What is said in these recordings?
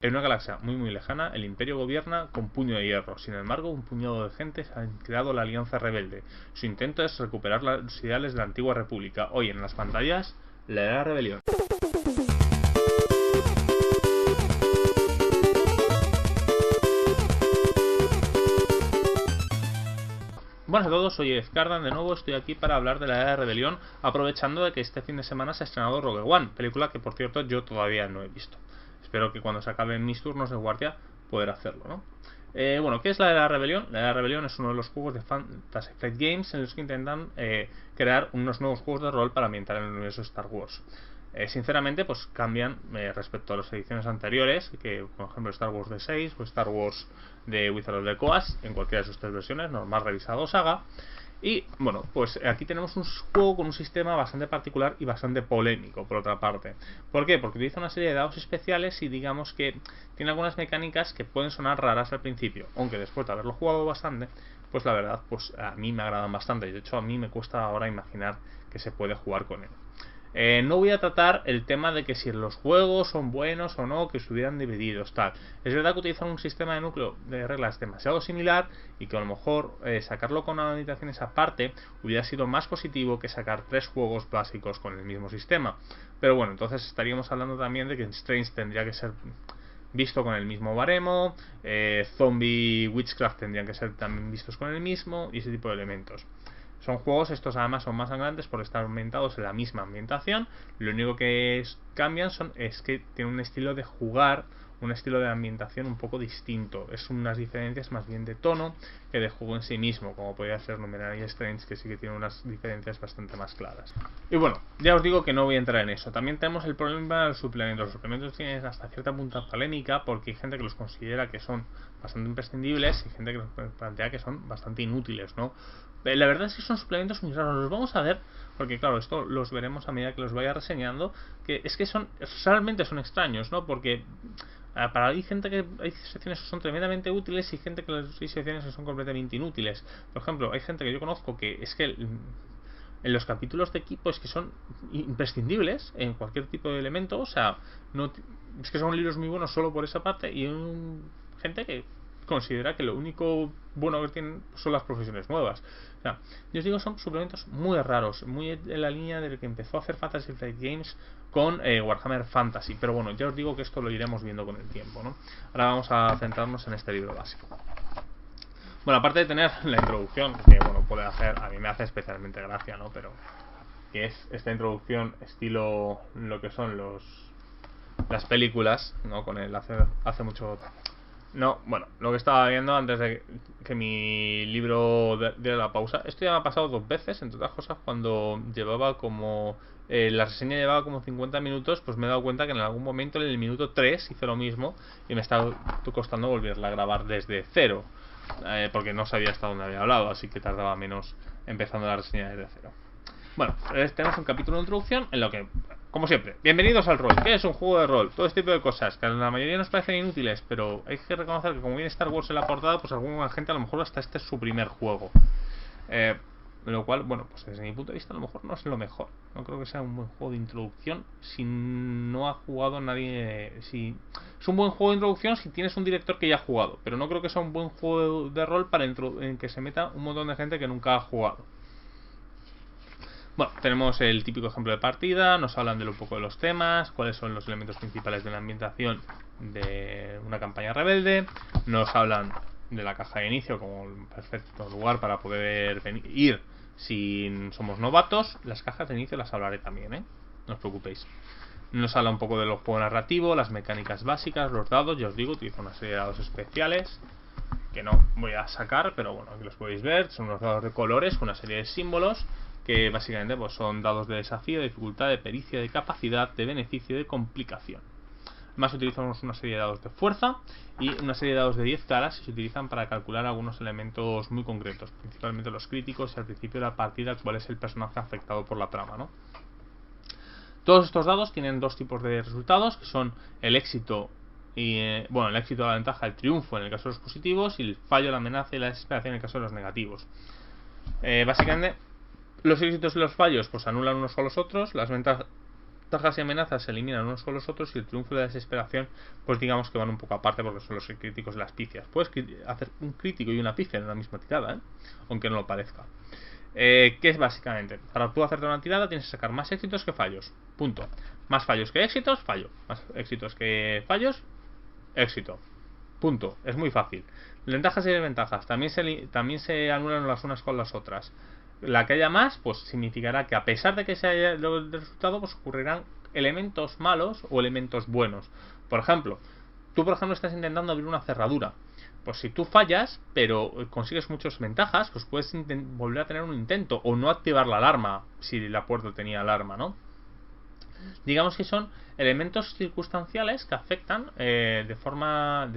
En una galaxia muy lejana, el Imperio gobierna con puño de hierro. Sin embargo, un puñado de gentes han creado la Alianza Rebelde. Su intento es recuperar los ideales de la antigua república. Hoy en las pantallas, la Era de la Rebelión. Buenas a todos, soy Ezcardan, de nuevo estoy aquí para hablar de la Era de Rebelión, aprovechando de que este fin de semana se ha estrenado Rogue One, película que por cierto yo todavía no he visto. Espero que cuando se acaben mis turnos de guardia poder hacerlo, ¿no? Bueno, ¿qué es la Era de Rebelión? La Era de Rebelión es uno de los juegos de Fantasy Flight Games en los que intentan crear unos nuevos juegos de rol para ambientar en el universo de Star Wars. Sinceramente, pues cambian respecto a las ediciones anteriores, que por ejemplo Star Wars D6 o Star Wars de Wizards of the Coast, en cualquiera de sus tres versiones, normal, revisado o saga. Y bueno, pues aquí tenemos un juego con un sistema bastante particular y bastante polémico, por otra parte. ¿Por qué? Porque utiliza una serie de dados especiales y digamos que tiene algunas mecánicas que pueden sonar raras al principio, aunque después de haberlo jugado bastante, pues la verdad, pues a mí me agradan bastante. De hecho, a mí me cuesta ahora imaginar que se puede jugar con él. No voy a tratar el tema de que si los juegos son buenos o no, que estuvieran divididos, tal. Es verdad que utilizan un sistema de núcleo de reglas demasiado similar y que a lo mejor sacarlo con habitaciones aparte hubiera sido más positivo que sacar tres juegos básicos con el mismo sistema. Pero bueno, entonces estaríamos hablando también de que Strange tendría que ser visto con el mismo baremo, Zombie, Witchcraft tendrían que ser también vistos con el mismo y ese tipo de elementos. Son juegos, estos además son más sangrantes por estar ambientados en la misma ambientación. Lo único que cambian es que tienen un estilo de jugar, un estilo de ambientación un poco distinto. Es unas diferencias más bien de tono que de juego en sí mismo, como podría ser Numenera y Strange, que sí que tienen unas diferencias bastante más claras. Y bueno, ya os digo que no voy a entrar en eso. También tenemos el problema de los suplementos. Los suplementos tienen hasta cierta punta polémica porque hay gente que los considera que son bastante imprescindibles y gente que los plantea que son bastante inútiles, ¿no? La verdad es que son suplementos muy raros. Los vamos a ver, porque claro, esto los veremos a medida que los vaya reseñando. Que es que realmente son extraños, ¿no? Porque hay gente que hay secciones que son tremendamente útiles y gente que hay secciones que son completamente inútiles. Por ejemplo, hay gente que yo conozco que es que en los capítulos de equipo es que son imprescindibles en cualquier tipo de elemento. O sea, no es que son libros muy buenos solo por esa parte. Y hay gente que considera que lo único bueno que tienen son las profesiones nuevas. O sea, yo os digo, son suplementos muy raros, muy en la línea de que empezó a hacer Fantasy Flight Games con Warhammer Fantasy. Pero bueno, ya os digo que esto lo iremos viendo con el tiempo, ¿no? Ahora vamos a centrarnos en este libro básico. Bueno, aparte de tener la introducción, que bueno, puede hacer, a mí me hace especialmente gracia, ¿no? Pero que es esta introducción estilo lo que son las películas, ¿no? Con el hace mucho. No, bueno, lo que estaba viendo antes de que mi libro diera la pausa. Esto ya me ha pasado dos veces, entre otras cosas, cuando llevaba como la reseña llevaba como 50 minutos, pues me he dado cuenta que en algún momento en el minuto 3 hice lo mismo y me está costando volverla a grabar desde cero, porque no sabía hasta dónde había hablado, así que tardaba menos empezando la reseña desde cero. Bueno, tenemos un capítulo de introducción en lo que, como siempre, bienvenidos al rol. ¿Qué es un juego de rol? Todo este tipo de cosas que a la mayoría nos parecen inútiles, pero hay que reconocer que como viene Star Wars en la portada, pues alguna gente a lo mejor hasta este es su primer juego. Lo cual, bueno, pues desde mi punto de vista a lo mejor no es lo mejor. No creo que sea un buen juego de introducción si no ha jugado nadie. Si es un buen juego de introducción si tienes un director que ya ha jugado, pero no creo que sea un buen juego de rol para en que se meta un montón de gente que nunca ha jugado. Bueno, tenemos el típico ejemplo de partida, nos hablan de un poco de los temas, cuáles son los elementos principales de la ambientación de una campaña rebelde, nos hablan de la caja de inicio como un perfecto lugar para poder ir si somos novatos. Las cajas de inicio las hablaré también, no os preocupéis. Nos habla un poco del juego narrativo, las mecánicas básicas, los dados, ya os digo, utilizo una serie de dados especiales que no voy a sacar, pero bueno, aquí los podéis ver, son unos dados de colores con una serie de símbolos que básicamente pues son dados de desafío, de dificultad, de pericia, de capacidad, de beneficio y de complicación. Además utilizamos una serie de dados de fuerza y una serie de dados de 10 caras y se utilizan para calcular algunos elementos muy concretos, principalmente los críticos y al principio de la partida cuál es el personaje afectado por la trama, ¿no? Todos estos dados tienen dos tipos de resultados, que son el éxito y bueno, el éxito, la ventaja, el triunfo en el caso de los positivos y el fallo, la amenaza y la desesperación en el caso de los negativos. Básicamente los éxitos y los fallos pues anulan unos a los otros, las ventajas ventajas y amenazas se eliminan unos con los otros, y el triunfo y la desesperación pues digamos que van un poco aparte, porque son los críticos de las picias. Puedes hacer un crítico y una pifia en la misma tirada, aunque no lo parezca. ¿Qué es básicamente? Para tú hacerte una tirada tienes que sacar más éxitos que fallos. Punto. Más fallos que éxitos, fallo. Más éxitos que fallos, éxito. Punto. Es muy fácil. Ventajas y desventajas también se anulan las unas con las otras. La que haya más, pues significará que a pesar de que se haya el resultado, pues ocurrirán elementos malos o elementos buenos. Por ejemplo, tú estás intentando abrir una cerradura. Pues si tú fallas, pero consigues muchas ventajas, pues puedes volver a tener un intento, o no activar la alarma, si la puerta tenía alarma, ¿no? Digamos que son elementos circunstanciales que afectan de forma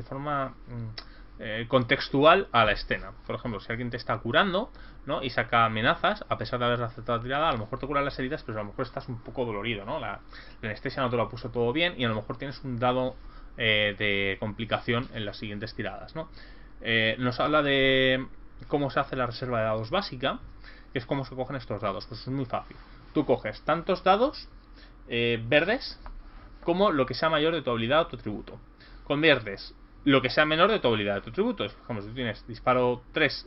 contextual a la escena. Por ejemplo, si alguien te está curando, ¿no?, y saca amenazas, a pesar de haber aceptado la tirada, a lo mejor te curan las heridas, pero a lo mejor estás un poco dolorido, ¿no? La anestesia no te lo ha puesto todo bien, y a lo mejor tienes un dado de complicación en las siguientes tiradas, ¿no? Nos habla de cómo se hace la reserva de dados básica, que es cómo se cogen estos dados. Pues es muy fácil. Tú coges tantos dados verdes como lo que sea mayor de tu habilidad o tu atributo. Conviertes lo que sea menor de tu habilidad de tu atributo. Por ejemplo, si tú tienes disparo 3,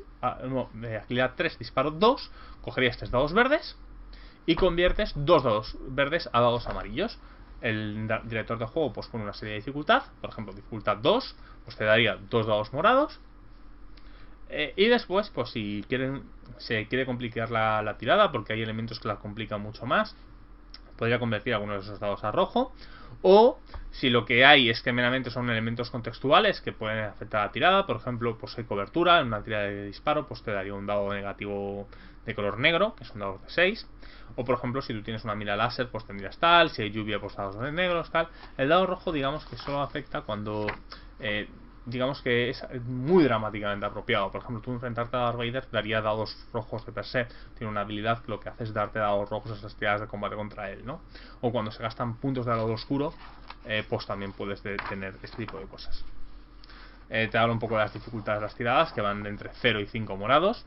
de agilidad 3, disparo 2, cogerías 3 dados verdes y conviertes 2 dados verdes a dados amarillos. El director de juego pues pone una serie de dificultad, por ejemplo dificultad 2, pues te daría 2 dados morados, y después pues si se quiere complicar la tirada, porque hay elementos que la complican mucho más, podría convertir algunos de esos dados a rojo. O si lo que hay es que meramente son elementos contextuales que pueden afectar a la tirada, por ejemplo, pues hay cobertura en una tirada de disparo, pues te daría un dado negativo de color negro, que es un dado de 6. O por ejemplo, si tú tienes una mira láser, pues tendrías tal. Si hay lluvia, pues dados negros, tal. El dado rojo, digamos que solo afecta cuando digamos que es muy dramáticamente apropiado. Por ejemplo, tú enfrentarte a Darth Vader daría dados rojos de per se. Tiene una habilidad que lo que hace es darte dados rojos a esas tiradas de combate contra él, ¿no? O cuando se gastan puntos de lado oscuro, pues también puedes tener este tipo de cosas. Te hablo un poco de las dificultades de las tiradas, que van de entre 0 y 5 morados.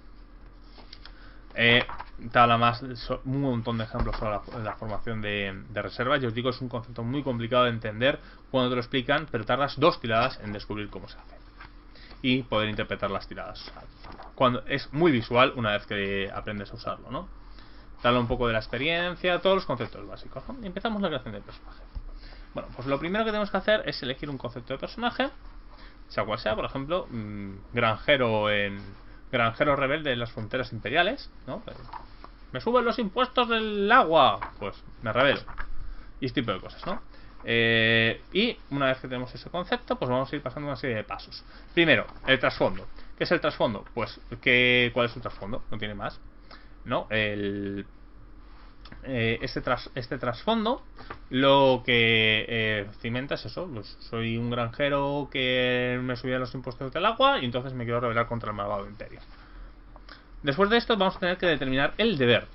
Te habla más, un montón de ejemplos sobre la formación de reservas. Yo os digo, es un concepto muy complicado de entender cuando te lo explican, pero tardas 2 tiradas en descubrir cómo se hace y poder interpretar las tiradas. Cuando es muy visual una vez que aprendes a usarlo, ¿no? Te habla un poco de la experiencia, todos los conceptos básicos, ¿no? Y empezamos la creación del personaje. Bueno, pues lo primero que tenemos que hacer es elegir un concepto de personaje, sea cual sea. Por ejemplo, granjero rebelde en las fronteras imperiales, ¿no? Me suben los impuestos del agua, pues me rebelo. Y este tipo de cosas, ¿no? Y una vez que tenemos ese concepto, pues vamos a ir pasando una serie de pasos. Primero, el trasfondo. ¿Qué es el trasfondo? Pues, ¿cuál es su trasfondo? No tiene más, ¿no? Este trasfondo lo que cimenta es eso. Pues soy un granjero que me subía los impuestos del agua y entonces me quiero rebelar contra el malvado imperio. Después de esto vamos a tener que determinar el deber.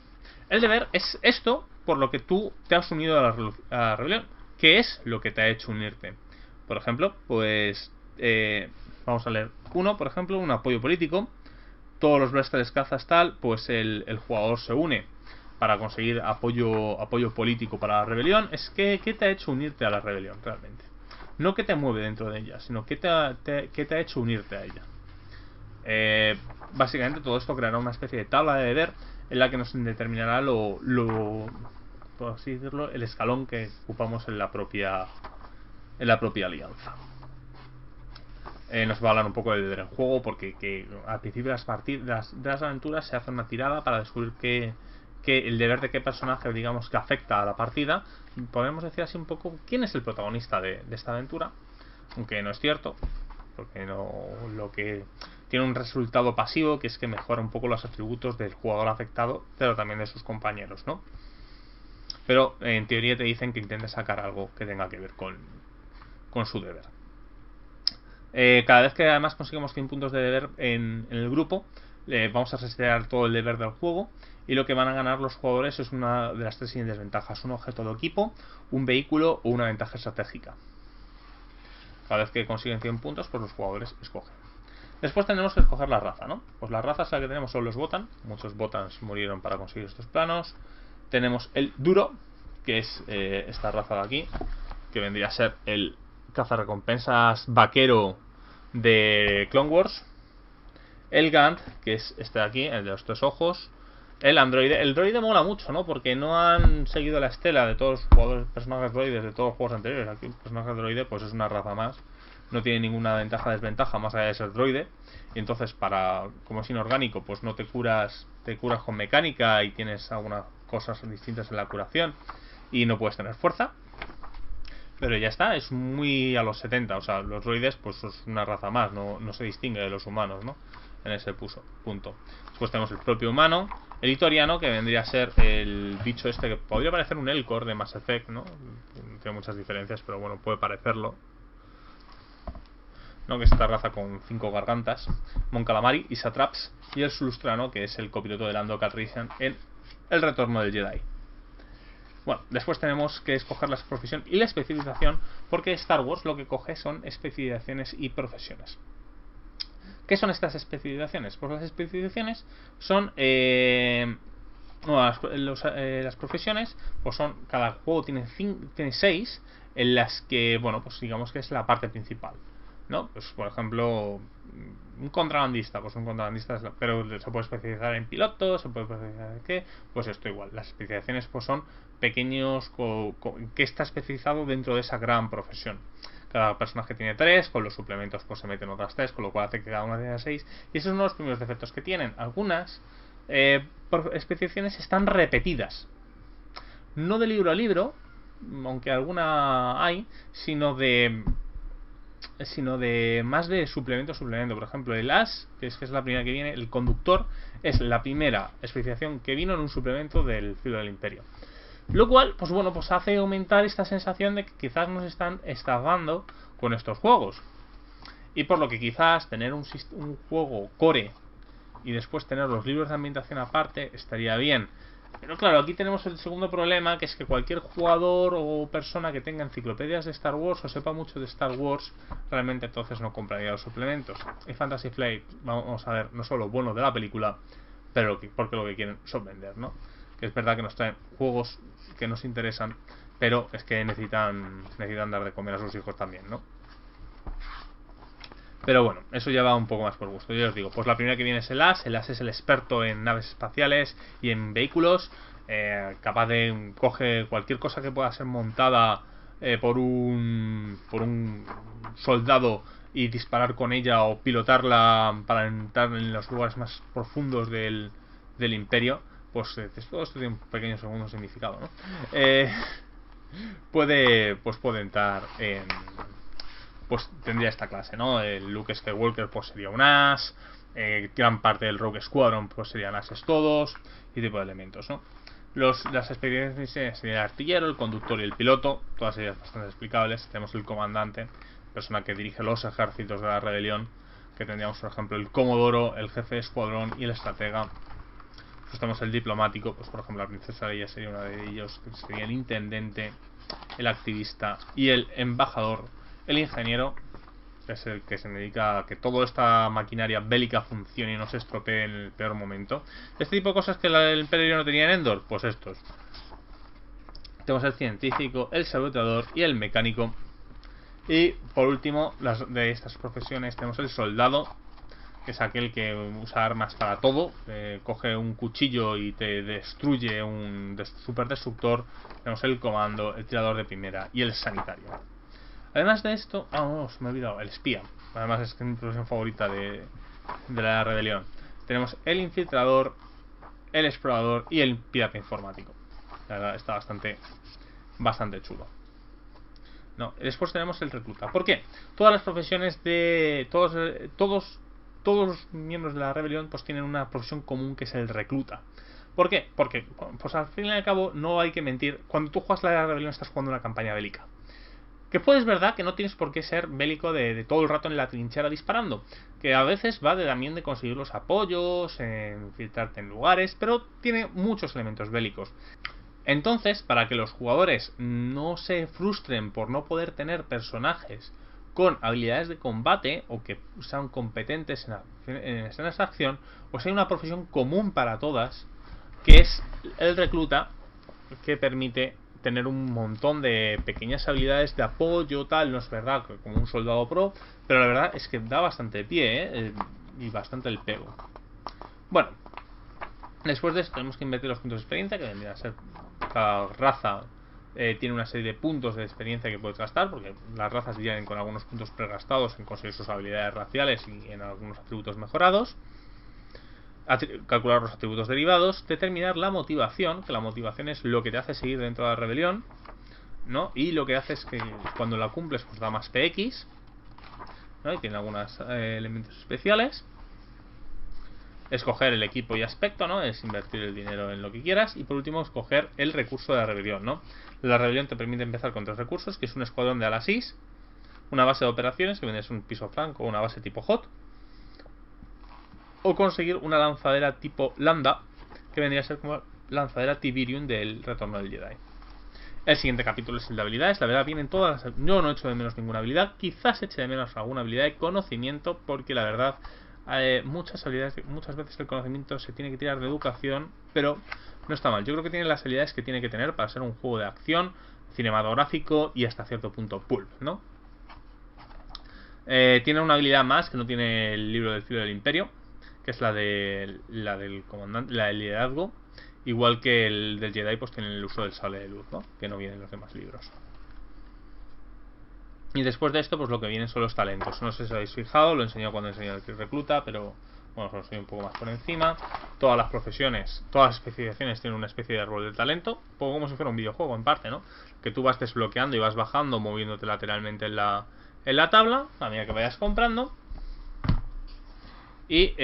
El deber es esto por lo que tú te has unido a la rebelión. ¿Qué es lo que te ha hecho unirte? Por ejemplo, pues vamos a leer uno, por ejemplo, un apoyo político. Todos los blasters cazas tal, pues el jugador se une para conseguir apoyo político para la rebelión. Es que ¿qué te ha hecho unirte a la rebelión realmente? No qué te mueve dentro de ella, sino qué te ha hecho unirte a ella. Básicamente todo esto creará una especie de tabla de deber en la que nos determinará por así decirlo, el escalón que ocupamos en la propia alianza. Nos va a hablar un poco del deber en juego, porque al principio de las aventuras se hace una tirada para descubrir que el deber de qué personaje, digamos, que afecta a la partida. Podemos decir así un poco quién es el protagonista de esta aventura, aunque no es cierto, porque lo que tiene un resultado pasivo, que es que mejora un poco los atributos del jugador afectado, pero también de sus compañeros, ¿no? Pero en teoría te dicen que intentes sacar algo que tenga que ver con su deber. Cada vez que además conseguimos 100 puntos de deber en el grupo, vamos a resetear todo el deber del juego, y lo que van a ganar los jugadores es una de las 3 siguientes ventajas: un objeto de equipo, un vehículo o una ventaja estratégica. Cada vez que consiguen 100 puntos, pues los jugadores escogen. Después tenemos que escoger la raza, ¿no? Pues la raza que tenemos son los Botan. Muchos Botans murieron para conseguir estos planos. Tenemos el Duro, que es esta raza de aquí, que vendría a ser el cazarrecompensas vaquero de Clone Wars. El Gant, que es este de aquí, el de los 3 ojos. El androide. El droide mola mucho, ¿no? Porque no han seguido la estela de todos los jugadores, personajes droides de todos los juegos anteriores. Aquí el personaje droide pues es una raza más. No tiene ninguna ventaja o desventaja más allá de ser droide. Y entonces como es inorgánico, pues no te curas con mecánica y tienes algunas cosas distintas en la curación. Y no puedes tener fuerza. Pero ya está, es muy a los 70. O sea, los droides pues es una raza más, no se distingue de los humanos, ¿no? En ese punto. Después tenemos el propio humano, el Hitoriano, que vendría a ser el bicho este que podría parecer un Elcor de Mass Effect, ¿no? Tiene muchas diferencias, pero bueno, puede parecerlo, ¿no? Que es esta raza con 5 gargantas. Mon Calamari y Satraps. Y el Sulustrano, que es el copiloto de Lando Calrissian en El Retorno del Jedi. Bueno, después tenemos que escoger la profesión y la especialización, porque Star Wars lo que coge son especializaciones y profesiones. ¿Qué son estas especializaciones? Pues las especializaciones son las profesiones, pues son, cada juego tiene 6, en las que, bueno, pues digamos que es la parte principal, ¿no? Pues por ejemplo, un contrabandista, pero se puede especializar en piloto, se puede especializar en qué, pues esto igual. Las especializaciones pues son pequeños que está especializado dentro de esa gran profesión. Cada personaje tiene 3, con los suplementos pues se meten otras 3, con lo cual hace que cada una tenga 6. Y esos son uno de los primeros defectos que tienen. Algunas especializaciones están repetidas. No de libro a libro, aunque alguna hay, sino de más de suplemento. Por ejemplo, el As, que es la primera que viene, el conductor, es la primera especialización que vino en un suplemento del Filo del Imperio. Lo cual, pues bueno, pues hace aumentar esta sensación de que quizás nos están estafando con estos juegos. Y por lo que quizás tener un juego core y después tener los libros de ambientación aparte estaría bien. Pero claro, aquí tenemos el segundo problema, que es que cualquier jugador o persona que tenga enciclopedias de Star Wars o sepa mucho de Star Wars, realmente entonces no compraría los suplementos. Y Fantasy Flight, vamos a ver, no solo bueno de la película, pero porque lo que quieren son vender, ¿no? Que es verdad que nos traen juegos que nos interesan, pero es que necesitan dar de comer a sus hijos también, ¿no? Pero bueno, eso ya va un poco más por gusto. Yo os digo, pues la primera que viene es el As. El As es el experto en naves espaciales y en vehículos, capaz de coger cualquier cosa que pueda ser montada por un soldado y disparar con ella o pilotarla para entrar en los lugares más profundos del imperio. Pues todo esto tiene un pequeño segundo significado, ¿no? Puede entrar en... Pues tendría esta clase, ¿no? El Luke Skywalker pues sería un As, gran parte del Rogue Squadron pues serían Ases todos, y tipo de elementos, ¿no? Las experiencias serían el artillero, el conductor y el piloto, todas ellas bastante explicables. Tenemos el comandante, persona que dirige los ejércitos de la rebelión, que tendríamos por ejemplo el comodoro, el jefe de escuadrón y el estratega. Pues tenemos el diplomático, pues por ejemplo la princesa Leia sería uno de ellos, que sería el intendente, el activista y el embajador. El ingeniero, que es el que se dedica a que toda esta maquinaria bélica funcione y no se estropee en el peor momento. Este tipo de cosas que el Imperio no tenía en Endor, pues estos. Tenemos el científico, el saboteador y el mecánico. Y por último, de estas profesiones tenemos el soldado, que es aquel que usa armas para todo, coge un cuchillo y te destruye un superdestructor. Tenemos el comando, el tirador de primera y el sanitario. Además de esto, se me ha olvidado, el espía. Además es mi profesión favorita de la rebelión. Tenemos el infiltrador, el explorador y el pirata informático. La verdad está bastante chulo. No, después tenemos el recluta. ¿Por qué? Todas las profesiones de todos los miembros de la rebelión pues tienen una profesión común, que es el recluta. ¿Por qué? Porque pues al fin y al cabo no hay que mentir. Cuando tú juegas la rebelión estás jugando una campaña bélica. Que pues es verdad que no tienes por qué ser bélico de todo el rato en la trinchera disparando, que a veces va también de conseguir los apoyos, infiltrarte en lugares, pero tiene muchos elementos bélicos. Entonces, para que los jugadores no se frustren por no poder tener personajes con habilidades de combate o que sean competentes en escenas de acción, pues hay una profesión común para todas, que es el recluta, que permite tener un montón de pequeñas habilidades de apoyo, tal, no es verdad, como un soldado pro, pero la verdad es que da bastante pie, y bastante el pego. Bueno, después de esto tenemos que invertir los puntos de experiencia, que vendría a ser cada raza tiene una serie de puntos de experiencia que puedes gastar, porque las razas vienen con algunos puntos pregastados en conseguir sus habilidades raciales y en algunos atributos mejorados. Calcular los atributos derivados, determinar la motivación, que la motivación es lo que te hace seguir dentro de la rebelión, ¿no? Y lo que hace es que cuando la cumples pues da más PX, ¿no? Y tiene algunos elementos especiales. Escoger el equipo y aspecto, ¿no? Es invertir el dinero en lo que quieras. Y por último, escoger el recurso de la rebelión, ¿no? La rebelión te permite empezar con 3 recursos, que es un escuadrón de ala 6, una base de operaciones, que viene a ser un piso flanco o una base tipo hot, o conseguir una lanzadera tipo lambda, que vendría a ser como lanzadera Tiberium del Retorno del Jedi. El siguiente capítulo es el de habilidades. La verdad, vienen todas las... Yo no he hecho de menos ninguna habilidad. Quizás eche de menos alguna habilidad de conocimiento, porque la verdad, muchas habilidades, muchas veces el conocimiento se tiene que tirar de educación, pero no está mal. Yo creo que tiene las habilidades que tiene que tener para ser un juego de acción, cinematográfico y hasta cierto punto pulp, ¿no? Tiene una habilidad más que no tiene el libro del filo del imperio, que es la del comandante, la del liderazgo. Igual que el del Jedi, pues tiene el uso del sable de luz, ¿no? Que no viene en los demás libros. Y después de esto, pues lo que vienen son los talentos. No sé si os habéis fijado, lo he enseñado cuando he enseñado el que recluta, pero bueno, os lo enseño un poco más por encima. Todas las profesiones, todas las especializaciones tienen una especie de árbol de talento, un poco como si fuera un videojuego en parte, ¿no? Que tú vas desbloqueando y vas bajando, moviéndote lateralmente en la tabla, a medida que vayas comprando. Y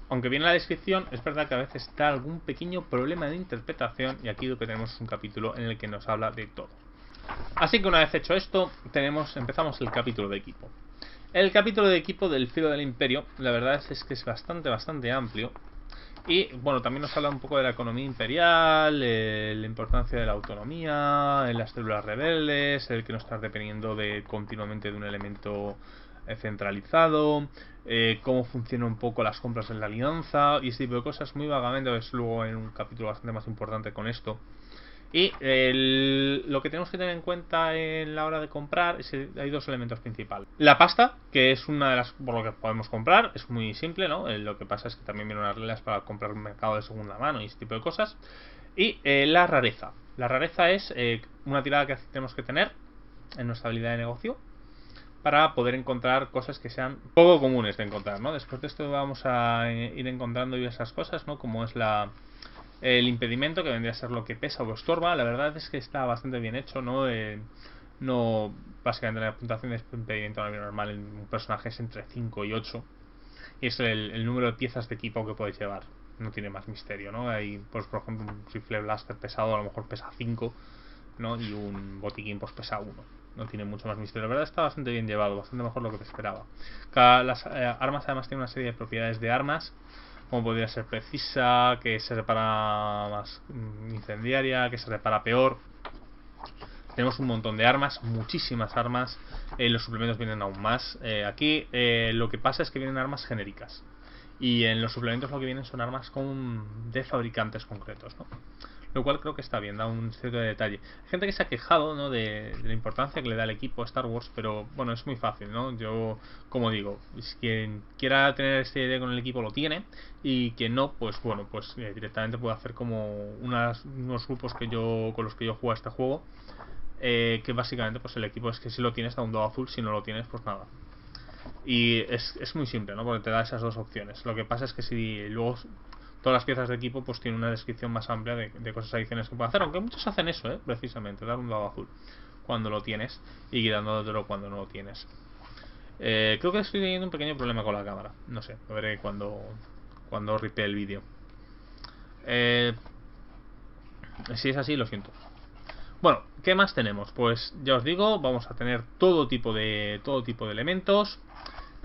aunque viene la descripción, es verdad que a veces está algún pequeño problema de interpretación, y aquí lo que tenemos es un capítulo en el que nos habla de todo. Así que una vez hecho esto, empezamos el capítulo de equipo. El capítulo de equipo del filo del imperio, la verdad es que es bastante amplio. Y bueno, también nos habla un poco de la economía imperial, la importancia de la autonomía, en las células rebeldes, el que no estar dependiendo continuamente de un elemento centralizado, cómo funcionan un poco las compras en la alianza y ese tipo de cosas. Muy vagamente, ves luego en un capítulo bastante más importante con esto. Y lo que tenemos que tener en cuenta en la hora de comprar es que hay dos elementos principales. La pasta, que es una de las por lo que podemos comprar, es muy simple, ¿no? Lo que pasa es que también vienen unas reglas para comprar un mercado de segunda mano y ese tipo de cosas. Y la rareza. La rareza es una tirada que tenemos que tener en nuestra habilidad de negocio para poder encontrar cosas que sean poco comunes de encontrar, ¿no? Después de esto vamos a ir encontrando esas cosas, ¿no? Como es el impedimento, que vendría a ser lo que pesa o estorba. La verdad es que está bastante bien hecho, ¿no? No, básicamente la puntuación de impedimento normal en un personaje es entre 5 y 8. Y es el número de piezas de equipo que podéis llevar. No tiene más misterio, ¿no? Hay, pues por ejemplo, un rifle blaster pesado a lo mejor pesa 5, ¿no? Y un botiquín pues pesa 1. No tiene mucho más misterio. La verdad está bastante bien llevado, bastante mejor de lo que te esperaba. Las armas además tienen una serie de propiedades de armas, como podría ser precisa, que se repara más incendiaria, que se repara peor. Tenemos un montón de armas, muchísimas armas. Los suplementos vienen aún más. Aquí lo que pasa es que vienen armas genéricas. Y en los suplementos lo que vienen son armas de fabricantes concretos, ¿no? Lo cual creo que está bien, da un cierto detalle. Hay gente que se ha quejado, ¿no? de la importancia que le da el equipo a Star Wars, pero bueno, es muy fácil, ¿no? Yo, como digo, quien quiera tener esta idea con el equipo lo tiene, y quien no, pues bueno, pues directamente puede hacer como unos grupos con los que yo juego a este juego, que básicamente pues el equipo es que si lo tienes da un dado azul, si no lo tienes pues nada. Y es muy simple, ¿no? Porque te da esas dos opciones. Lo que pasa es que si luego todas las piezas de equipo pues tienen una descripción más amplia de cosas adicionales que pueden hacer, aunque muchos hacen eso, precisamente, dar un dado azul cuando lo tienes y quitándolo cuando no lo tienes. Creo que estoy teniendo un pequeño problema con la cámara, no sé, lo veré cuando ripee el vídeo. Si es así, lo siento. Bueno, ¿qué más tenemos? Pues ya os digo, vamos a tener todo tipo de elementos,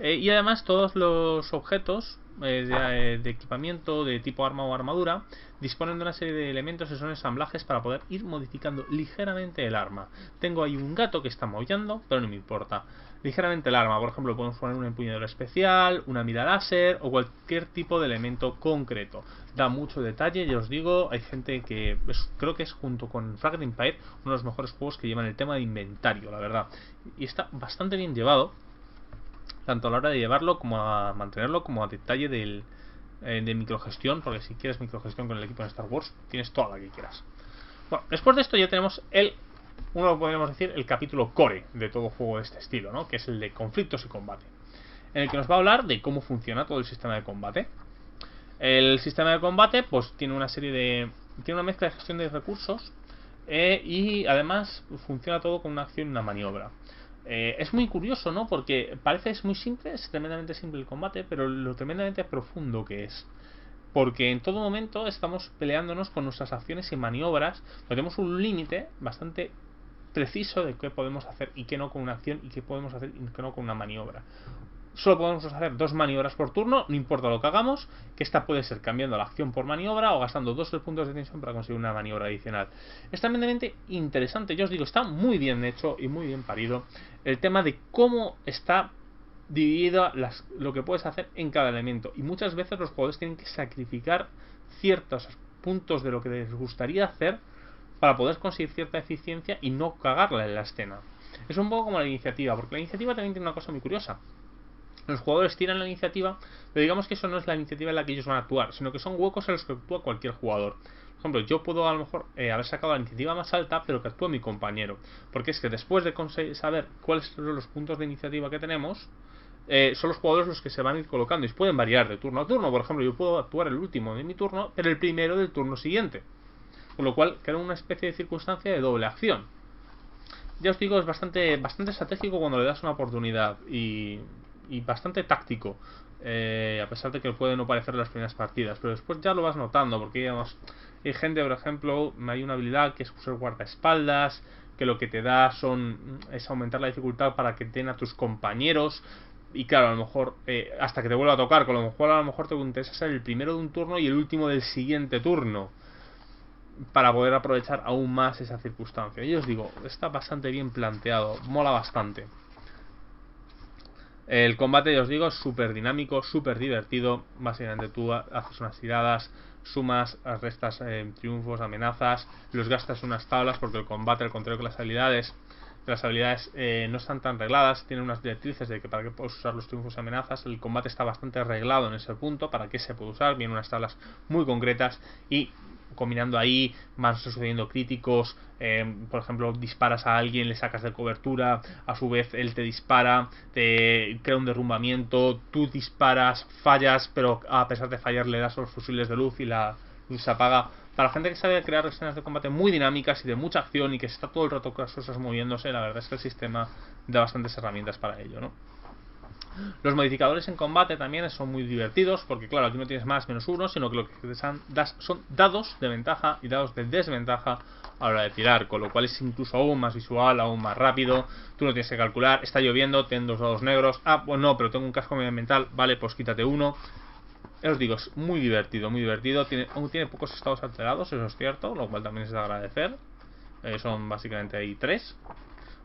y además todos los objetos de equipamiento de tipo arma o armadura disponen de una serie de elementos que son ensamblajes para poder ir modificando ligeramente el arma. Tengo ahí un gato que está maullando, pero no me importa. ligeramente el arma. Por ejemplo, podemos poner una empuñadura especial, una mira láser o cualquier tipo de elemento concreto. Da mucho detalle, ya os digo, hay gente que creo que es junto con Fragment Empire uno de los mejores juegos que llevan el tema de inventario, la verdad. Y está bastante bien llevado, tanto a la hora de llevarlo como a mantenerlo, como a detalle de microgestión, porque si quieres microgestión con el equipo de Star Wars, tienes toda la que quieras. Bueno, después de esto ya tenemos uno podríamos decir el capítulo core de todo juego de este estilo, ¿no? Que es el de conflictos y combate, en el que nos va a hablar de cómo funciona todo el sistema de combate. El sistema de combate pues tiene una mezcla de gestión de recursos y además funciona todo con una acción y una maniobra. Es muy curioso, ¿no? Porque parece es muy simple, es tremendamente simple el combate, pero lo tremendamente profundo que es. Porque en todo momento estamos peleándonos con nuestras acciones y maniobras. Tenemos un límite bastante preciso de qué podemos hacer y qué no con una acción, y qué podemos hacer y qué no con una maniobra. Solo podemos hacer 2 maniobras por turno, no importa lo que hagamos, que esta puede ser cambiando la acción por maniobra o gastando 2 puntos de tensión para conseguir una maniobra adicional. Es tremendamente interesante, yo os digo, está muy bien hecho y muy bien parido el tema de cómo está dividido lo que puedes hacer en cada elemento, y muchas veces los jugadores tienen que sacrificar ciertos puntos de lo que les gustaría hacer para poder conseguir cierta eficiencia y no cagarla en la escena. Es un poco como la iniciativa, porque la iniciativa también tiene una cosa muy curiosa. Los jugadores tiran la iniciativa, pero digamos que eso no es la iniciativa en la que ellos van a actuar, sino que son huecos en los que actúa cualquier jugador. Por ejemplo, yo puedo a lo mejor haber sacado la iniciativa más alta, pero que actúe mi compañero. Porque es que después de saber cuáles son los puntos de iniciativa que tenemos, son los jugadores los que se van a ir colocando y pueden variar de turno a turno. Por ejemplo, yo puedo actuar el último de mi turno, pero el primero del turno siguiente. Con lo cual crea una especie de circunstancia de doble acción. Ya os digo, es bastante estratégico cuando le das una oportunidad y bastante táctico, a pesar de que puede no parecer en las primeras partidas, pero después ya lo vas notando, porque digamos, hay gente, por ejemplo, hay una habilidad que es usar guardaespaldas, que lo que te da es aumentar la dificultad para que den a tus compañeros. Y claro, a lo mejor hasta que te vuelva a tocar, con lo mejor a lo mejor te interesa ser el primero de un turno y el último del siguiente turno, para poder aprovechar aún más esa circunstancia. Y os digo, está bastante bien planteado, mola bastante. El combate, ya os digo, es súper dinámico, súper divertido. Básicamente tú haces unas tiradas, sumas, restas triunfos, amenazas, los gastas en unas tablas, porque el combate, al contrario que las habilidades no están tan regladas, tienen unas directrices de que para qué puedes usar los triunfos y amenazas. El combate está bastante reglado en ese punto, para qué se puede usar, vienen unas tablas muy concretas y combinando ahí van sucediendo críticos. Por ejemplo, disparas a alguien, le sacas de cobertura, a su vez él te dispara, te crea un derrumbamiento, tú disparas, fallas, pero a pesar de fallar le das los fusiles de luz y la luz se apaga. Para la gente que sabe crear escenas de combate muy dinámicas y de mucha acción y que está todo el rato con las cosas moviéndose, la verdad es que el sistema da bastantes herramientas para ello, ¿no? Los modificadores en combate también son muy divertidos, porque claro, aquí no tienes más menos uno, sino que lo que te das son dados de ventaja y dados de desventaja a la hora de tirar, con lo cual es incluso aún más visual, aún más rápido. Tú no tienes que calcular, está lloviendo, ten 2 dados negros, pues no, pero tengo un casco medioambiental, vale, pues quítate uno. Os digo, es muy divertido, aún tiene pocos estados alterados, eso es cierto, lo cual también es de agradecer. Son básicamente ahí 3,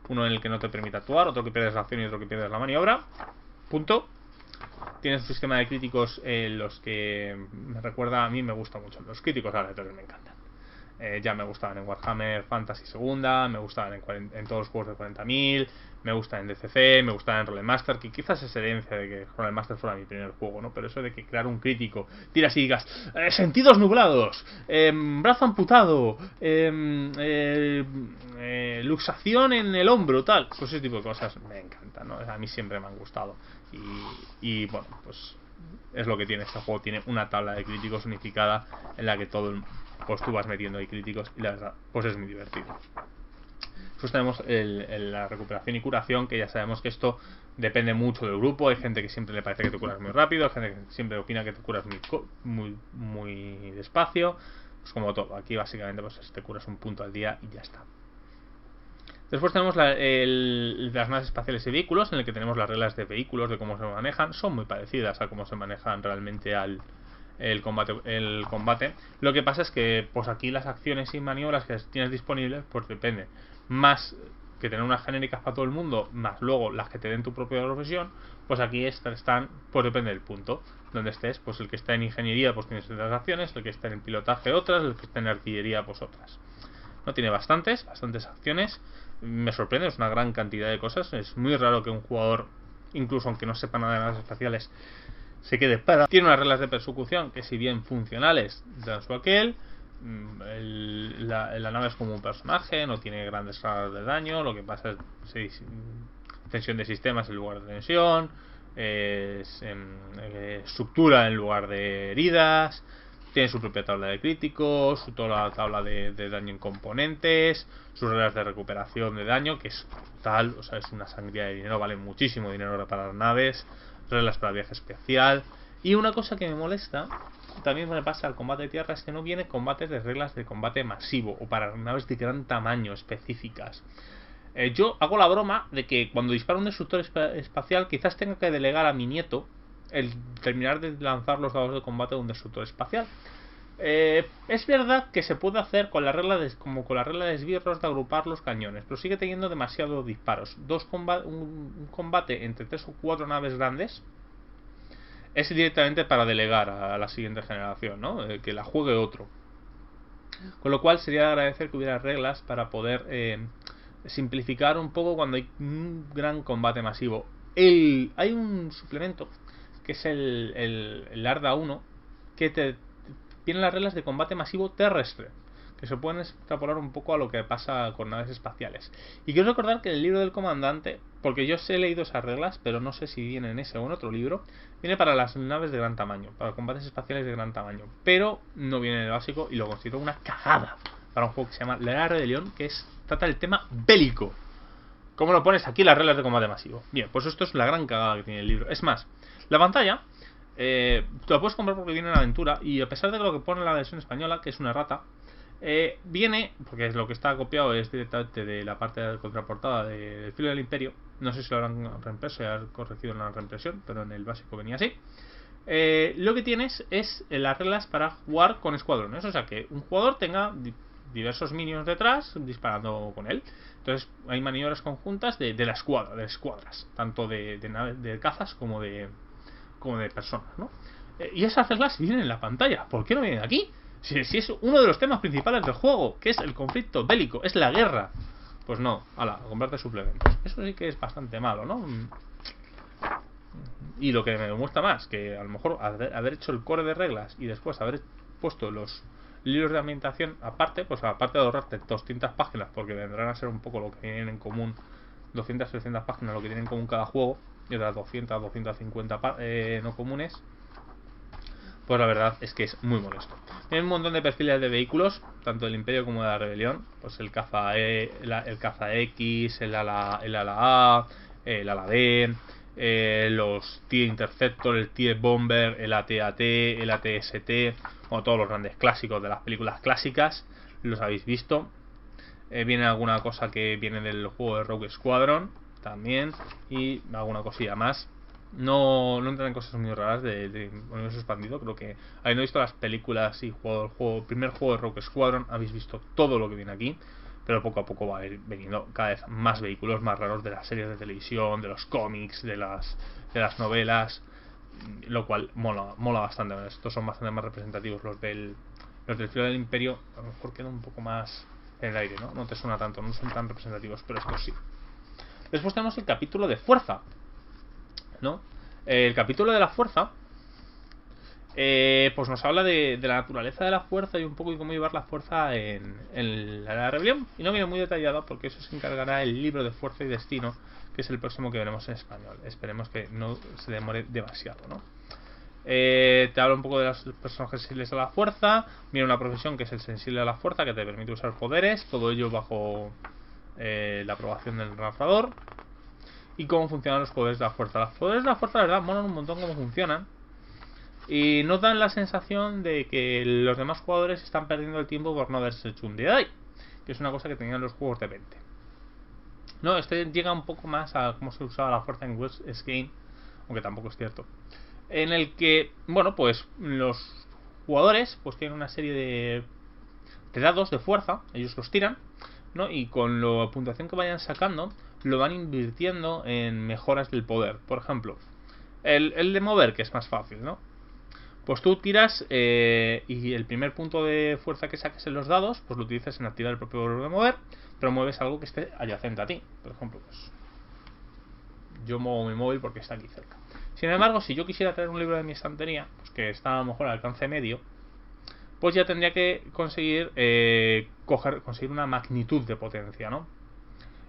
uno en el que no te permite actuar, otro que pierdes la acción y otro que pierdes la maniobra. Punto. Tienes un sistema de críticos los que me recuerda, a mí me gusta mucho. Los críticos aleatorios me encantan. Ya me gustaban en Warhammer Fantasy Segunda, me gustaban en todos los juegos de 40.000, me gustan en DCC, me gustaban en Rolemaster, que quizás es herencia de que Rolemaster fuera mi primer juego, ¿no? Pero eso de que crear un crítico, tiras y digas sentidos nublados, brazo amputado, luxación en el hombro, tal, pues ese tipo de cosas me encantan, ¿no? A mí siempre me han gustado. Y bueno, pues es lo que tiene este juego. Tiene una tabla de críticos unificada en la que pues tú vas metiendo ahí críticos y la verdad, pues es muy divertido. Después tenemos la recuperación y curación, que ya sabemos que esto depende mucho del grupo. Hay gente que siempre le parece que te curas muy rápido, hay gente que siempre opina que te curas muy despacio. Pues como todo, aquí básicamente pues te curas un punto al día y ya está. Después tenemos las naves espaciales y vehículos, en el que tenemos las reglas de vehículos, de cómo se manejan. Son muy parecidas a cómo se manejan realmente el combate. Lo que pasa es que pues aquí las acciones y maniobras que tienes disponibles pues depende más que tener unas genéricas para todo el mundo, más luego las que te den tu propia profesión, pues aquí están, pues depende del punto donde estés. Pues el que está en ingeniería pues tiene ciertas acciones, el que está en pilotaje otras, el que está en artillería pues otras. No tiene bastantes acciones. Me sorprende, es una gran cantidad de cosas. Es muy raro que un jugador, incluso aunque no sepa nada de naves espaciales, se quede para. Tiene unas reglas de persecución que, si bien funcionales, dan su aquel. La nave es como un personaje, no tiene grandes cargas de daño. Lo que pasa es tensión de sistemas en lugar de tensión, estructura en lugar de heridas. Tiene su propia tabla de críticos, toda la tabla de daño en componentes, sus reglas de recuperación de daño, que es brutal, o sea, es una sangría de dinero, vale muchísimo dinero reparar naves, reglas para viaje especial. Y una cosa que me molesta, también me pasa al combate de tierra, es que no viene combates de reglas de combate masivo o para naves de gran tamaño específicas. Yo hago la broma de que cuando disparo un destructor espacial quizás tenga que delegar a mi nieto el terminar de lanzar los dados de combate de un destructor espacial. Es verdad que se puede hacer con la regla como con la regla de esbirros, de agrupar los cañones, pero sigue teniendo demasiados disparos. Un combate entre 3 o 4 naves grandes es directamente para delegar a la siguiente generación, ¿no? Que la juegue otro. Con lo cual sería de agradecer que hubiera reglas para poder simplificar un poco cuando hay un gran combate masivo. Hay un suplemento que es el Arda 1, que tiene las reglas de combate masivo terrestre, que se pueden extrapolar un poco a lo que pasa con naves espaciales. Y quiero recordar que el libro del comandante, porque yo he leído esas reglas, pero no sé si viene en ese o en otro libro, viene para las naves de gran tamaño, para combates espaciales de gran tamaño, pero no viene en el básico, y lo considero una cagada para un juego que se llama La Rebelión, que trata el tema bélico. ¿Cómo lo pones aquí las reglas de combate masivo? Bien, pues esto es la gran cagada que tiene el libro. Es más, la pantalla te la puedes comprar porque viene en aventura, y a pesar de lo que pone en la versión española, que es una rata, viene, porque lo que está copiado es directamente de la parte de contraportada del Filo del Imperio. No sé si lo habrán reimpreso, ya corregido en la reimpresión, pero en el básico venía así. Lo que tienes es las reglas para jugar con escuadrones, o sea que un jugador tenga diversos minions detrás disparando con él. Entonces hay maniobras conjuntas de la escuadra, de escuadras, tanto de cazas como de personas, ¿no? Y esas reglas vienen en la pantalla. ¿Por qué no vienen aquí? Si es uno de los temas principales del juego, que es el conflicto bélico, es la guerra. Pues no, ala, a comprarte suplementos. Eso sí que es bastante malo, ¿no? Y lo que me gusta más, que a lo mejor haber hecho el core de reglas y después haber puesto los libros de ambientación aparte, pues aparte de ahorrarte 200 páginas, porque vendrán a ser un poco lo que tienen en común, 200-300 páginas lo que tienen en común cada juego, y otras 200-250 no comunes, pues la verdad es que es muy molesto. Hay un montón de perfiles de vehículos, tanto del Imperio como de la Rebelión, pues el caza X, el ala A, el ala B, los TIE Interceptor, el TIE Bomber, el AT-AT, el AT-ST, o todos los grandes clásicos de las películas clásicas, los habéis visto. Viene alguna cosa que viene del juego de Rogue Squadron también, y alguna cosilla más. No entran en cosas muy raras de universo expandido. Creo que habiendo visto las películas y jugado el primer juego de Rogue Squadron, habéis visto todo lo que viene aquí. Pero poco a poco va a ir viniendo cada vez más vehículos más raros de las series de televisión, de los cómics, de las novelas, lo cual mola bastante. Estos son bastante más representativos. Los del Filo del Imperio a lo mejor quedan un poco más en el aire, ¿no? No te suena tanto, no son tan representativos, pero estos sí. Después tenemos el capítulo de fuerza, ¿no? El capítulo de la fuerza pues nos habla de la naturaleza de la fuerza y un poco de cómo llevar la fuerza en la rebelión, y no viene muy detallado porque eso se encargará el libro de Fuerza y Destino, que es el próximo que veremos en español. Esperemos que no se demore demasiado, ¿no? Te habla un poco de los personajes sensibles a la fuerza. Viene una profesión que es el sensible a la fuerza, que te permite usar poderes, todo ello bajo la aprobación del narrador. Y cómo funcionan los poderes de la fuerza. Los poderes de la fuerza, la verdad, molan un montón cómo funcionan, y nos dan la sensación de que los demás jugadores están perdiendo el tiempo por no haberse hecho un Jedi, que es una cosa que tenían los juegos de 20. No, este llega un poco más a cómo se usaba la fuerza en West Game, aunque tampoco es cierto. En el que, bueno, pues los jugadores pues tienen una serie de dados de fuerza, ellos los tiran, ¿no? Y con la puntuación que vayan sacando, lo van invirtiendo en mejoras del poder. Por ejemplo, el de mover, que es más fácil, ¿no? Pues tú tiras y el primer punto de fuerza que saques en los dados, pues lo utilizas en activar el propio verbo de mover, pero mueves algo que esté adyacente a ti. Por ejemplo, pues yo muevo mi móvil porque está aquí cerca. Sin embargo, si yo quisiera traer un libro de mi estantería, pues que está a lo mejor al alcance medio, pues ya tendría que conseguir conseguir una magnitud de potencia, ¿no?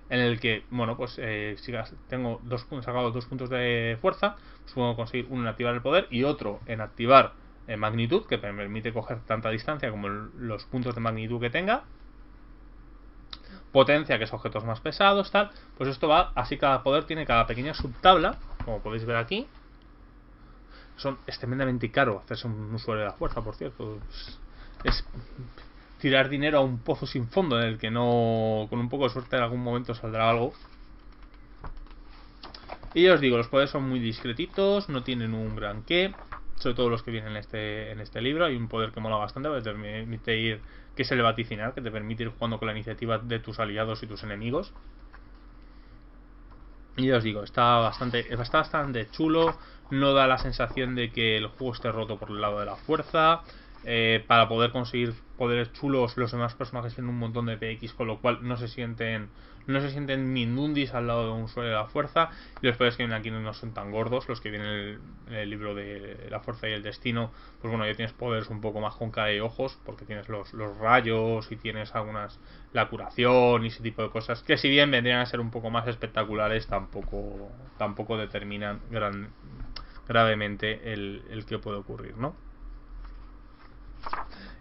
En el que, bueno, pues si tengo sacado 2 puntos de fuerza, pues puedo conseguir uno en activar el poder y otro en activar magnitud, que me permite coger tanta distancia como los puntos de magnitud que tenga. Potencia, que es objetos más pesados, tal. Pues esto va, así cada poder tiene cada pequeña subtabla, como podéis ver aquí. Es tremendamente caro hacerse un usuario de la fuerza, por cierto. Es tirar dinero a un pozo sin fondo en el que no, con un poco de suerte en algún momento saldrá algo. Y ya os digo, los poderes son muy discretitos, no tienen un gran qué, sobre todo los que vienen en este libro. Hay un poder que mola bastante, que te permite ir, que es el vaticinar, que te permite ir jugando con la iniciativa de tus aliados y tus enemigos. Y ya os digo, está bastante chulo, no da la sensación de que el juego esté roto por el lado de la fuerza. Para poder conseguir poderes chulos, los demás personajes tienen un montón de PX, con lo cual no se sienten mindundis al lado de un usuario de la fuerza. Y los poderes que vienen aquí no son tan gordos. Los que vienen en el libro de la fuerza y el destino, pues bueno, ya tienes poderes un poco más con cara y ojos, porque tienes los rayos y tienes la curación y ese tipo de cosas, que si bien vendrían a ser un poco más espectaculares, tampoco determinan gravemente el que puede ocurrir, ¿no?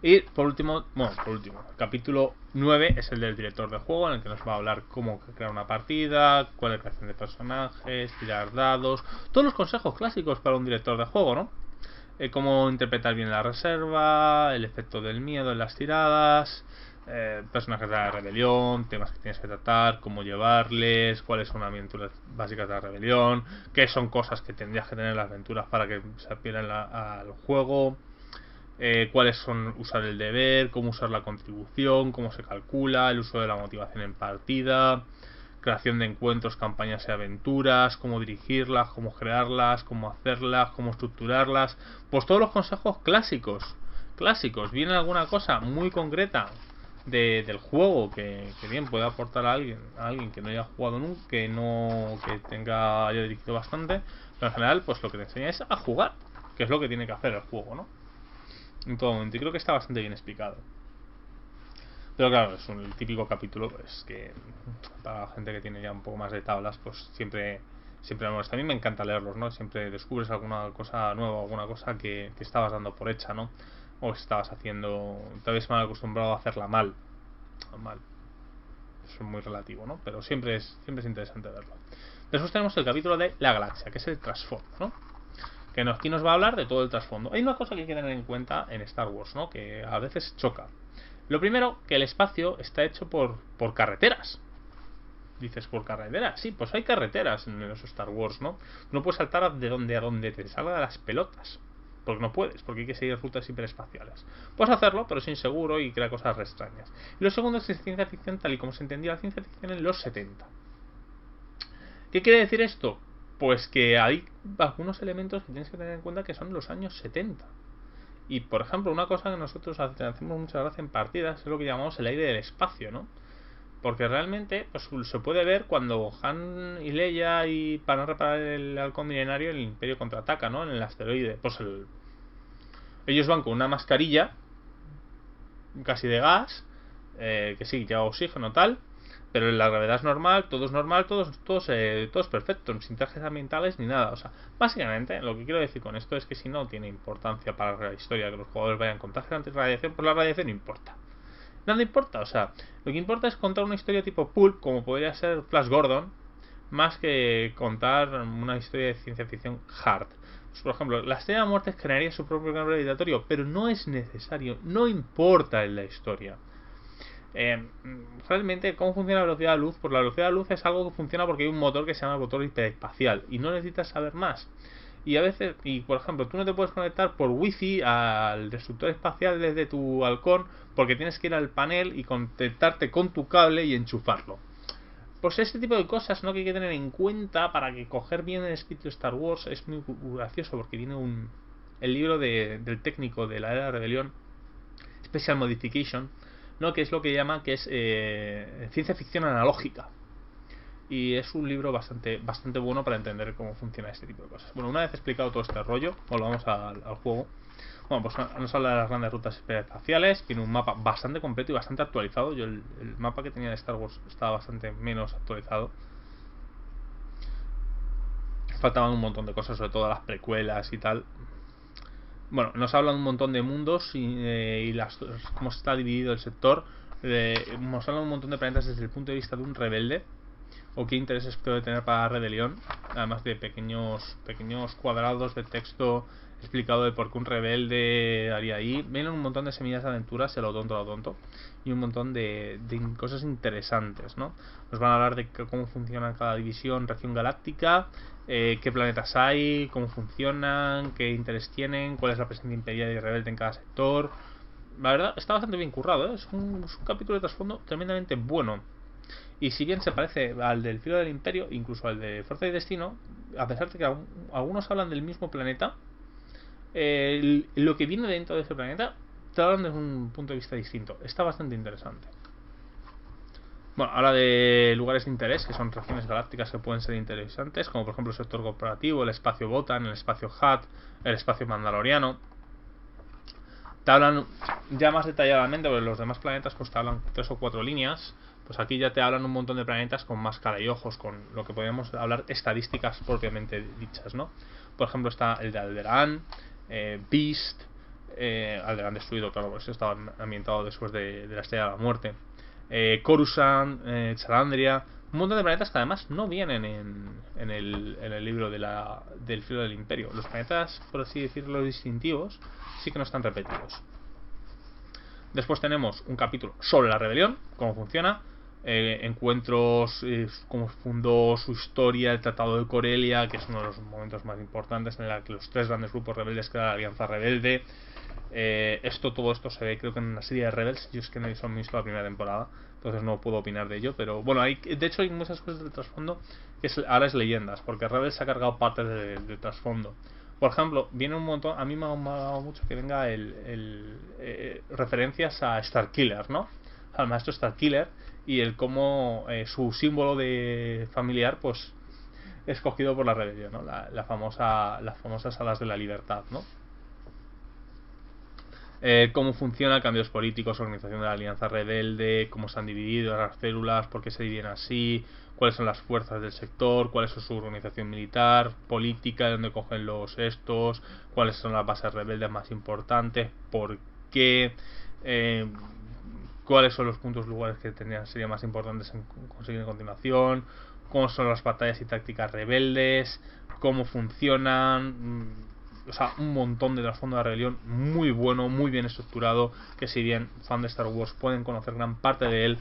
Y por último, el capítulo 9 es el del director de juego, en el que nos va a hablar cómo crear una partida, cuál es la creación de personajes, tirar dados, todos los consejos clásicos para un director de juego, ¿no? Cómo interpretar bien la reserva, el efecto del miedo en las tiradas, personajes de la rebelión, temas que tienes que tratar, cómo llevarles, cuáles son las aventuras básicas de la rebelión, qué son cosas que tendrías que tener en las aventuras para que se adhieran al juego. Cuáles son usar el deber, cómo usar la contribución, cómo se calcula, el uso de la motivación en partida, creación de encuentros, campañas y aventuras, cómo dirigirlas, cómo crearlas, cómo hacerlas, cómo estructurarlas. Pues todos los consejos clásicos. Viene alguna cosa muy concreta del juego que bien puede aportar a alguien que no haya jugado nunca, que haya dirigido bastante, pero en general pues lo que te enseña es a jugar, que es lo que tiene que hacer el juego, ¿no? En todo momento, y creo que está bastante bien explicado. Pero claro, es un típico capítulo pues que para la gente que tiene ya un poco más de tablas, pues siempre me molesta. A mí me encanta leerlos, ¿no? Siempre descubres alguna cosa nueva, alguna cosa que estabas dando por hecha, ¿no? O estabas haciendo, te habías mal acostumbrado a hacerla mal. Eso es muy relativo, ¿no? Pero siempre es interesante verlo. Después tenemos el capítulo de la galaxia, que es el trasfondo, ¿no? Que aquí nos va a hablar de todo el trasfondo. Hay una cosa que hay que tener en cuenta en Star Wars, ¿no? Que a veces choca. Lo primero, que el espacio está hecho por carreteras. Dices, ¿por carreteras? Sí, pues hay carreteras en los Star Wars, ¿no? No puedes saltar de donde te salga de las pelotas. Porque no puedes, porque hay que seguir rutas hiperespaciales. Puedes hacerlo, pero es inseguro y crea cosas extrañas. Y lo segundo es que es ciencia ficción tal y como se entendía la ciencia ficción en los 70. ¿Qué quiere decir esto? Pues que hay algunos elementos que tienes que tener en cuenta que son los años 70. Y por ejemplo, una cosa que nosotros hacemos muchas veces en partidas es lo que llamamos el aire del espacio, ¿no? Porque realmente pues, se puede ver cuando Han y Leia van a reparar el halcón milenario, el Imperio contraataca, ¿no? En el asteroide. Pues ellos van con una mascarilla casi de gas, que sí, lleva oxígeno tal, pero la gravedad es normal, todo es perfecto, sin trajes ambientales ni nada. O sea, básicamente lo que quiero decir con esto es que si no tiene importancia para la historia que los jugadores vayan con trajes antirradiación, pues la radiación no importa. Nada importa, o sea, lo que importa es contar una historia tipo pulp, como podría ser Flash Gordon, más que contar una historia de ciencia ficción hard. Pues, por ejemplo, la Estrella de la Muerte crearía su propio campo gravitatorio, pero no es necesario, no importa en la historia. Realmente, ¿cómo funciona la velocidad de luz? Pues la velocidad de luz es algo que funciona porque hay un motor que se llama motor hiperespacial y no necesitas saber más. Y a veces, y por ejemplo, tú no te puedes conectar por wifi al destructor espacial desde tu halcón porque tienes que ir al panel y conectarte con tu cable y enchufarlo. Pues este tipo de cosas, ¿no?, que hay que tener en cuenta para que coger bien el espíritu de Star Wars. Es muy gracioso porque viene el libro del técnico de la Era de la Rebelión, Special Modification, ¿no?, que es lo que llama, que es ciencia ficción analógica. Y es un libro bastante bueno para entender cómo funciona este tipo de cosas. Bueno, una vez explicado todo este rollo, volvamos al juego. Bueno, pues nos habla de las grandes rutas espaciales. Tiene un mapa bastante completo y bastante actualizado. Yo el mapa que tenía de Star Wars estaba bastante menos actualizado. Faltaban un montón de cosas, sobre todo las precuelas y tal. Bueno, nos habla un montón de mundos y cómo está dividido el sector. Nos habla un montón de planetas desde el punto de vista de un rebelde, o qué intereses puede tener para la rebelión, además de pequeños cuadrados de texto explicado de por qué un rebelde haría ahí. Vienen un montón de semillas de aventuras, a lo tonto, y un montón de cosas interesantes, ¿no? Nos van a hablar de cómo funciona cada división, región galáctica, qué planetas hay, cómo funcionan, qué interés tienen, cuál es la presencia imperial y rebelde en cada sector. La verdad, está bastante bien currado, ¿eh? Es un capítulo de trasfondo tremendamente bueno. Y si bien se parece al del Filo del Imperio, incluso al de Fuerza y Destino, a pesar de que algunos hablan del mismo planeta, lo que viene dentro de ese planeta te hablan desde un punto de vista distinto. Está bastante interesante. Bueno, habla de lugares de interés, que son regiones galácticas que pueden ser interesantes, como por ejemplo el sector corporativo, el espacio Botan, el espacio Hutt, el espacio Mandaloriano. Te hablan ya más detalladamente, porque los demás planetas pues te hablan 3 o 4 líneas. Pues aquí ya te hablan un montón de planetas con más cara y ojos, con lo que podríamos hablar estadísticas propiamente dichas, ¿no? Por ejemplo está el de Alderaan, Beast, Alderaan destruido, claro, pues estaba ambientado después de la Estrella de la Muerte, Coruscant, Chalandria, un montón de planetas que además no vienen en el libro del Filo del Imperio. Los planetas, por así decirlo, distintivos, sí que no están repetidos. Después tenemos un capítulo sobre la rebelión, cómo funciona, encuentros, cómo fundó, su historia, el Tratado de Corelia, que es uno de los momentos más importantes en el que los 3 grandes grupos rebeldes crean la Alianza Rebelde. Todo esto se ve, creo que en una serie de Rebels. Yo es que no he visto la primera temporada, entonces no puedo opinar de ello, pero bueno, de hecho hay muchas cosas del trasfondo que ahora es leyendas, porque Rebels se ha cargado parte del trasfondo. Por ejemplo, viene un montón, a mí me ha molado mucho que venga referencias a Starkiller, ¿no? Al maestro Starkiller, y el cómo su símbolo de familiar pues escogido por la rebelión, ¿no? Las famosas alas de la libertad, ¿no? Cómo funcionan cambios políticos, organización de la Alianza Rebelde, cómo se han dividido las células, por qué se dividen así, cuáles son las fuerzas del sector, cuál es su organización militar, política, de dónde cogen los estos, cuáles son las bases rebeldes más importantes, por qué, cuáles son los lugares que serían más importantes en conseguir en continuación, cómo son las batallas y tácticas rebeldes, cómo funcionan. O sea, un montón de trasfondo de la rebelión muy bueno, muy bien estructurado, que si bien fan de Star Wars pueden conocer gran parte de él,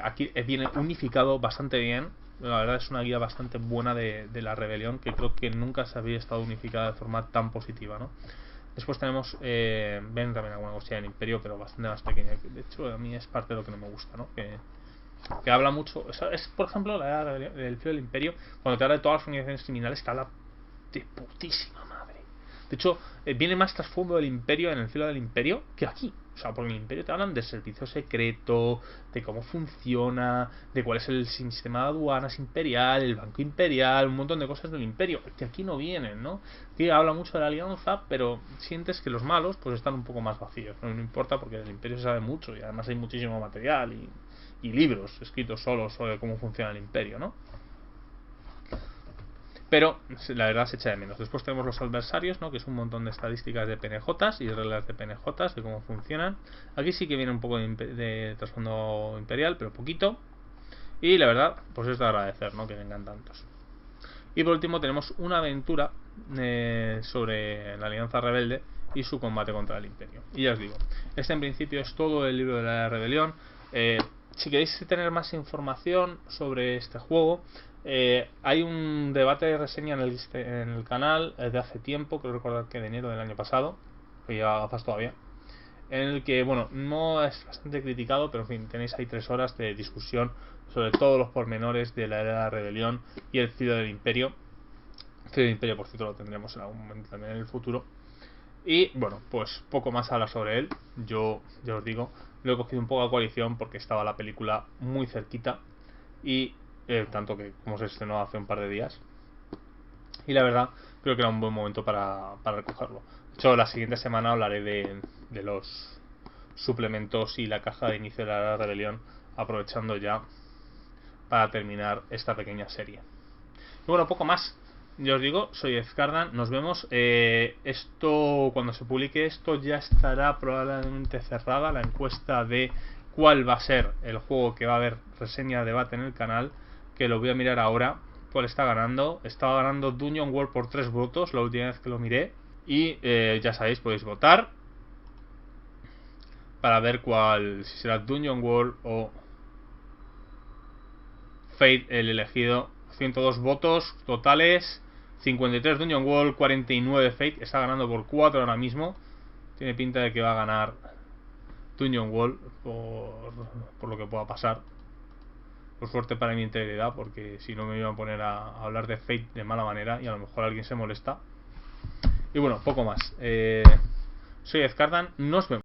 aquí viene unificado bastante bien. La verdad es una guía bastante buena de la rebelión, que creo que nunca se había estado unificada de forma tan positiva, ¿no? Después tenemos ven también alguna cosilla del Imperio, pero bastante más pequeña. De hecho, a mí es parte de lo que no me gusta, ¿no? Que habla mucho. Es, por ejemplo, la rebelión del Filo del Imperio, cuando te habla de todas las organizaciones criminales, te habla de putísima madre. De hecho, viene más trasfondo del Imperio en el Filo del Imperio que aquí. O sea, porque en el Imperio te hablan del servicio secreto, de cómo funciona, de cuál es el sistema de aduanas imperial, el banco imperial, un montón de cosas del Imperio, que aquí no vienen, ¿no? Aquí habla mucho de la alianza, pero sientes que los malos pues están un poco más vacíos. No importa, porque del Imperio se sabe mucho y además hay muchísimo material y libros escritos solo sobre cómo funciona el Imperio, ¿no? Pero la verdad se echa de menos. Después tenemos los adversarios, ¿no? Que es un montón de estadísticas de PNJs y reglas de PNJs, de cómo funcionan. Aquí sí que viene un poco de trasfondo imperial, pero poquito. Y la verdad, pues es de agradecer, ¿no? Que vengan tantos. Y por último tenemos una aventura sobre la Alianza Rebelde y su combate contra el Imperio. Y ya os digo, este en principio es todo el libro de la rebelión. Si queréis tener más información sobre este juego, Hay un debate de reseña en el canal de hace tiempo, creo recordar que de enero del año pasado, que lleva gafas todavía, en el que, bueno, no es bastante criticado, pero en fin, tenéis ahí 3 horas de discusión sobre todos los pormenores de la era de la rebelión y el Cielo del Imperio. El Cielo del Imperio, por cierto, lo tendremos en algún momento también en el futuro. Y bueno, pues poco más habla sobre él. Yo ya os digo, lo he cogido un poco a coalición porque estaba la película muy cerquita. Y tanto que como se estrenó hace un par de días. Y la verdad, creo que era un buen momento para recogerlo. De hecho, la siguiente semana hablaré de los suplementos y la caja de inicio de la rebelión, aprovechando ya para terminar esta pequeña serie. Y bueno, poco más. Ya os digo, soy Ezcardan, nos vemos. Esto, cuando se publique esto, ya estará probablemente cerrada la encuesta de cuál va a ser el juego que va a haber reseña, debate en el canal, que lo voy a mirar ahora. ¿Cuál está ganando? Estaba ganando Dungeon World por 3 votos la última vez que lo miré. Y ya sabéis, podéis votar para ver cuál, si será Dungeon World o Fate el elegido. 102 votos totales, 53 Dungeon World, 49 Fate. Está ganando por 4 ahora mismo. Tiene pinta de que va a ganar Dungeon World por lo que pueda pasar. Por suerte para mi integridad, porque si no me iban a poner a hablar de Fate de mala manera y a lo mejor alguien se molesta. Y bueno, poco más. Soy Ezcardan, nos vemos.